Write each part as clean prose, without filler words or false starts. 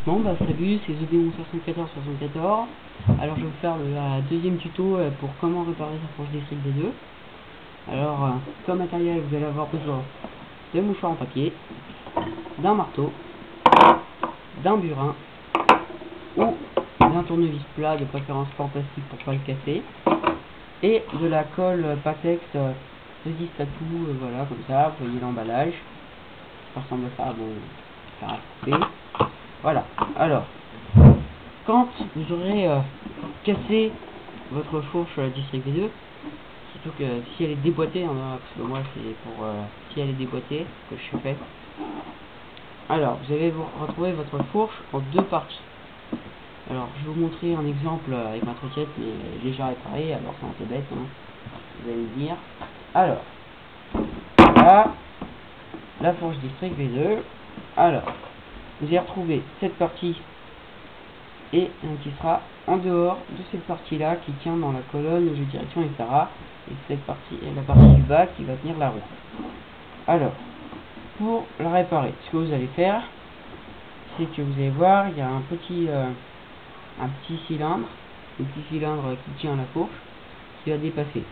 Bon bah salut, c'est TheDémon7474. Alors je vais vous faire le deuxième tuto pour comment réparer sa fourche district V2. Alors comme matériel vous allez avoir besoin de mouchoirs en papier, d'un marteau, d'un burin ou d'un tournevis plat, de préférence pas en plastique pour pas le casser, et de la colle Patex résiste à tout, voilà comme ça, vous voyez l'emballage, ça ressemble à ça, bon, ça va couper. Voilà, alors, quand vous aurez cassé votre fourche district V2, surtout que si elle est déboîtée, hein, parce que moi c'est pour si elle est déboîtée que je suis fait, alors vous allez vous retrouver votre fourche en deux parties. Alors je vais vous montrer un exemple avec ma truquette, mais déjà réparée, alors c'est un peu bête, hein, vous allez me dire. Alors, voilà, la fourche district V2, alors, vous allez retrouver cette partie et qui sera en dehors de cette partie là qui tient dans la colonne de direction, etc. Et cette partie est la partie du bas qui va tenir la roue. Alors, pour la réparer, ce que vous allez faire, c'est que vous allez voir, il y a un petit cylindre, qui tient la fourche, qui va dépasser.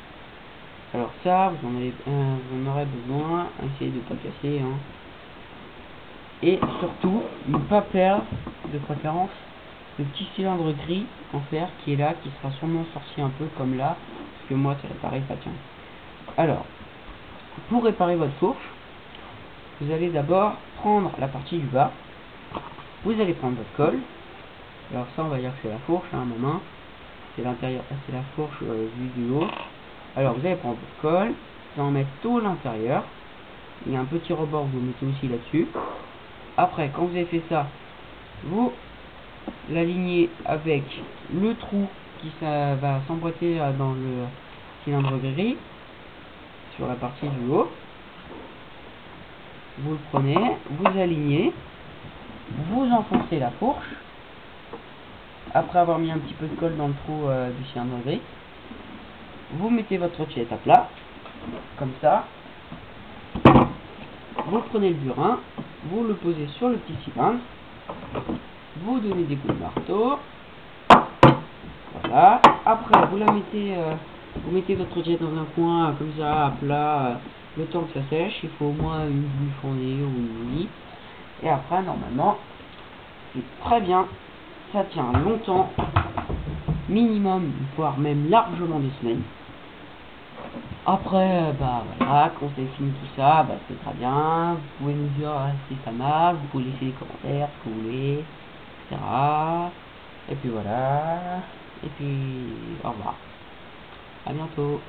Alors ça, vous en aurez besoin, essayez de ne pas casser, hein. Et surtout, ne pas perdre, de préférence, le petit cylindre gris en fer qui est là, qui sera sûrement sorti un peu comme là, parce que moi c'est réparé, ça tient. Alors, pour réparer votre fourche, vous allez d'abord prendre la partie du bas, vous allez prendre votre colle, alors ça on va dire que c'est la fourche, hein, ma main, c'est l'intérieur, c'est la fourche vue du haut. Alors vous allez prendre votre colle, vous allez en mettre tout à l'intérieur, il y a un petit rebord, vous le mettez aussi là-dessus. Après, quand vous avez fait ça, vous l'aligner avec le trou qui va s'emboîter dans le cylindre gris sur la partie du haut. Vous le prenez, vous alignez, vous enfoncez la fourche après avoir mis un petit peu de colle dans le trou du cylindre gris. Vous mettez votre pièce à plat comme ça, vous prenez le burin, vous le posez sur le petit cylindre, vous donnez des coups de marteau, voilà. Après vous la mettez, vous mettez votre jet dans un coin comme ça à plat, le temps que ça sèche. Il faut au moins une demi-fournée ou une nuit, et après normalement c'est très bien, ça tient longtemps, minimum voire même largement des semaines. Après bah voilà, quand vous avez fini tout ça, bah c'est très bien, vous pouvez nous dire si ça marche, vous pouvez laisser des commentaires, ce que vous voulez, etc. Et puis voilà, et puis au revoir, à bientôt.